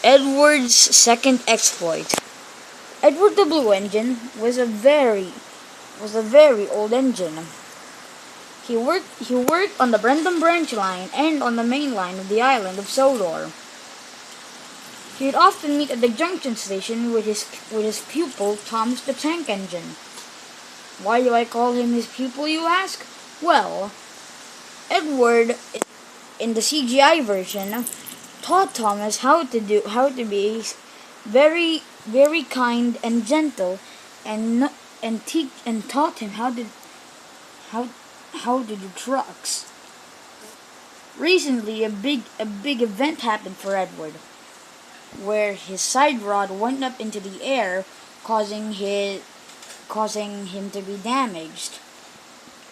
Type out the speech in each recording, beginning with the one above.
Edward's second exploit. Edward the Blue Engine was a very old engine. He worked on the Brentham branch line and on the main line of the island of Sodor. He would often meet at the junction station with his pupil, Thomas the Tank Engine. Why do I call him his pupil, you ask? Well, Edward, in the CGI version, taught Thomas how to be very kind and gentle, and taught him how to do trucks. Recently, a big event happened for Edward, where his side rod went up into the air, causing him to be damaged.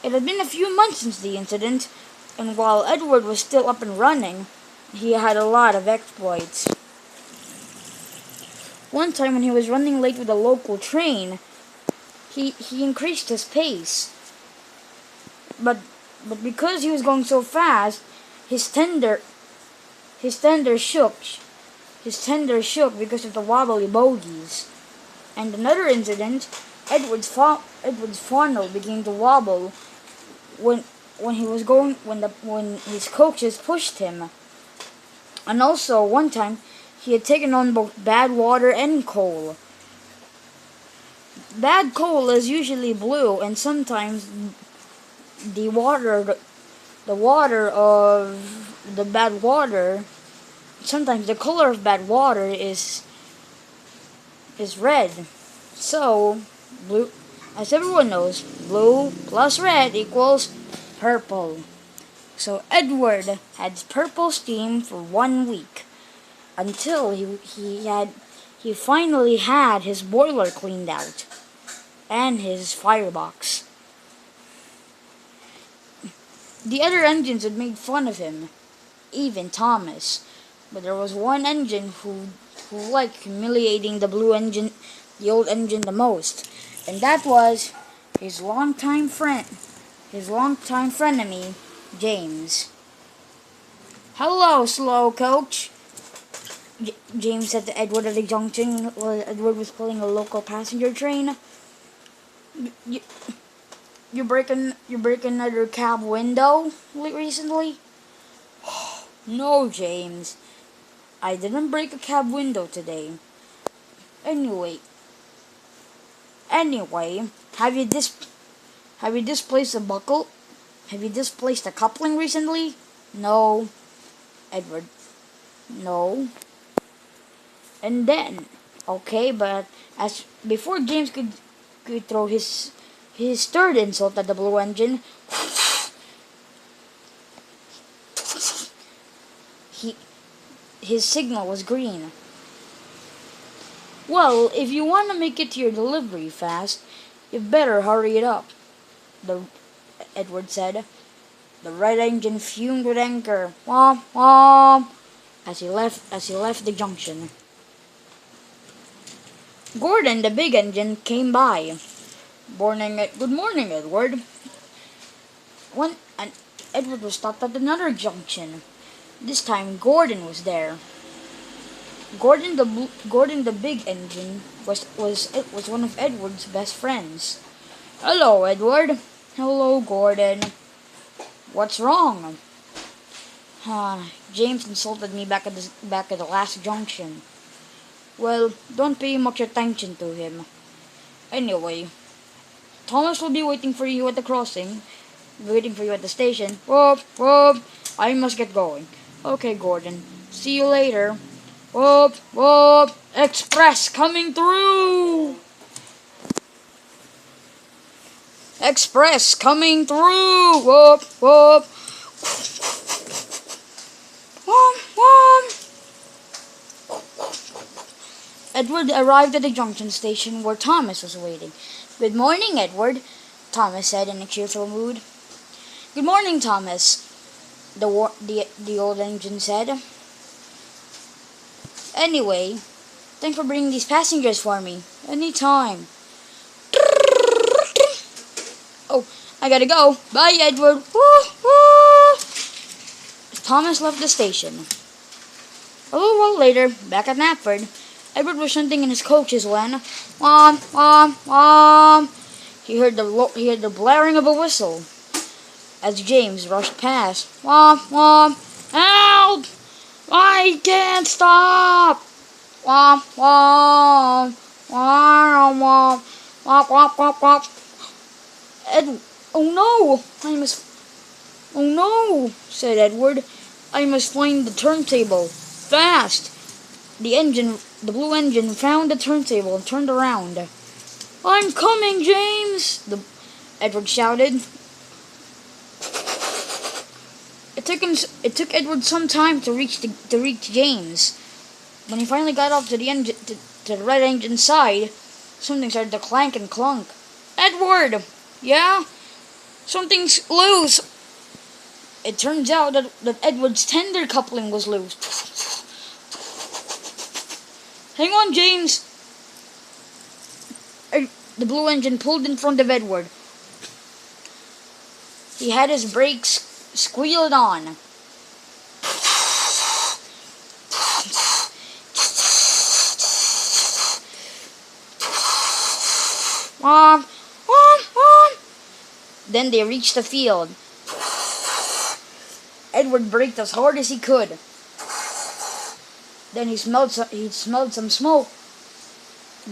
It had been a few months since the incident, and while Edward was still up and running, he had a lot of exploits. One time when he was running late with a local train, he increased his pace. But because he was going so fast, his tender shook because of the wobbly bogies. And another incident, Edward's funnel began to wobble when his coaches pushed him. And also one time he had taken on both bad water and coal. Bad coal is usually blue, and sometimes the water of the bad water, sometimes the color of bad water is red. So blue, as everyone knows, blue plus red equals purple. So Edward had purple steam for 1 week, until he finally had his boiler cleaned out and his firebox. The other engines had made fun of him, even Thomas, but there was one engine who liked humiliating the old engine the most, and that was his longtime frenemy, James. "Hello, slow coach," James said to Edward at the junction while Edward was pulling a local passenger train. You break another cab window recently?" "No, James. I didn't break a cab window today. Anyway, have you displaced a buckle? Have you displaced a coupling recently?" "No." Edward, "No." And then, okay, but as before James could throw his third insult at the Blue Engine, his signal was green. "Well, if you want to make it to your delivery fast, you better hurry it up," Edward said. The right engine fumed with anger, womp womp, as he left the junction. Gordon, the big engine, came by. "Good morning, Edward." And Edward was stopped at another junction. This time, Gordon was there. Gordon the big engine was one of Edward's best friends. "Hello, Edward." "Hello, Gordon." "What's wrong?" "James insulted me back at the last junction." "Well, don't pay much attention to him. Anyway, Thomas will be waiting for you at the crossing. Waiting for you at the station. Whoop, whoop. I must get going." "Okay, Gordon. See you later." Whoop, whoop, express coming through. Express coming through. Whoop, whoop. Whoop, whoop. Edward arrived at the junction station where Thomas was waiting. Good morning, Edward, Thomas said in a cheerful mood. Good morning, Thomas, the old engine said. Anyway, thanks for bringing these passengers for me. Anytime. Oh, I gotta go. Bye, Edward. Woo, woo. Thomas left the station. A little while later, back at Knapford, Edward was shunting in his coaches when, whom, whom, whom, he heard the blaring of a whistle as James rushed past. Whom, whom, help! I can't stop! Whom, whom, whom, whom, whop, whop, whop, whop. Oh no, said Edward. I must find the turntable. Fast! The blue engine found the turntable and turned around. I'm coming, James! Edward shouted. It took Edward some time to reach James. When he finally got up to the red engine's side, something started to clank and clunk. Edward! Yeah? Something's loose. It turns out that Edward's tender coupling was loose. Hang on, James. The blue engine pulled in front of Edward. He had his brakes squealed on. Whom, whom, whom. Then they reached the field. Edward braked as hard as he could. Then he smelled some smoke.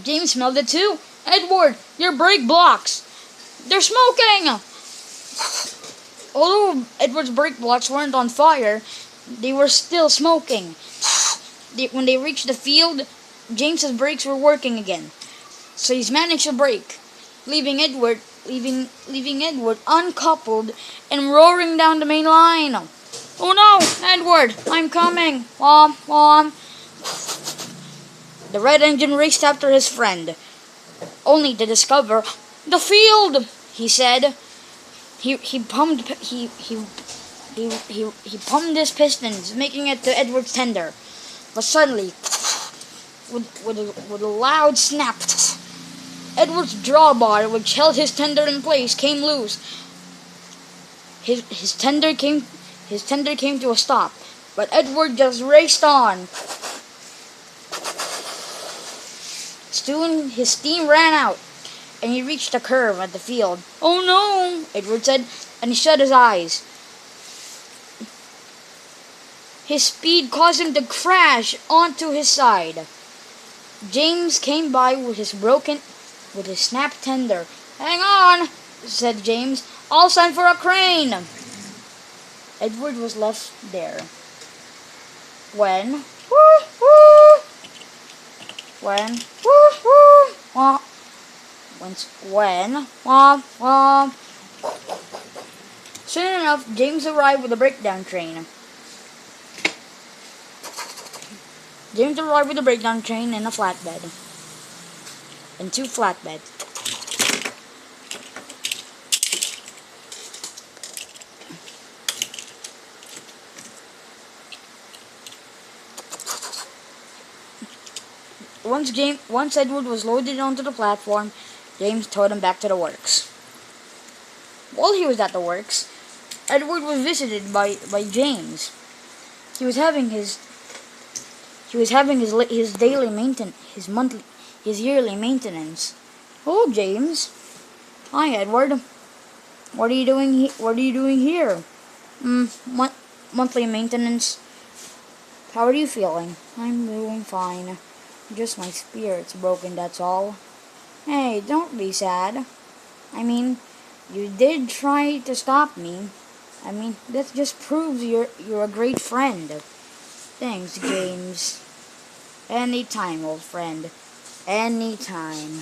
James smelled it too. Edward, your brake blocks. They're smoking! Although Edward's brake blocks weren't on fire, they were still smoking. When they reached the field, James's brakes were working again. So he's managed to brake, leaving Edward uncoupled and roaring down the main line. Oh no, Edward, I'm coming. Whom, whom. The red engine raced after his friend, only to discover the field. He said. He pumped his pistons, making it to Edward's tender. But suddenly, with a loud snap, Edward's drawbar, which held his tender in place, came loose. His tender came to a stop, but Edward just raced on. Soon his steam ran out, and he reached a curve at the field. Oh no, Edward said, and he shut his eyes. His speed caused him to crash onto his side. James came by with his snapped tender. Hang on, said James. I'll send for a crane. Edward was left there. When soon enough, James arrived with a breakdown train. James arrived with a breakdown train and a flatbed. And 2 flatbeds. Once Edward was loaded onto the platform, James towed him back to the works. While he was at the works, Edward was visited by James. He was having his daily maintenance, his yearly maintenance. Hello, James. Hi, Edward. What are you doing here? Monthly maintenance. How are you feeling? I'm doing fine. Just my spirit's broken, that's all. Hey, don't be sad. I mean, you did try to stop me. I mean, that just proves you're a great friend. Thanks, James. Anytime, old friend. Anytime.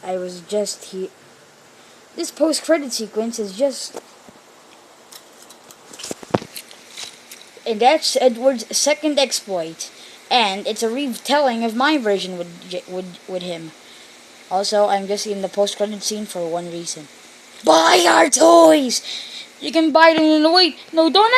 I was just here. This post-credit sequence is just, and that's Edward's second exploit, and it's a retelling of my version with him. Also, I'm just in the post-credit scene for one reason: buy our toys. You can buy them in the wait. No, don't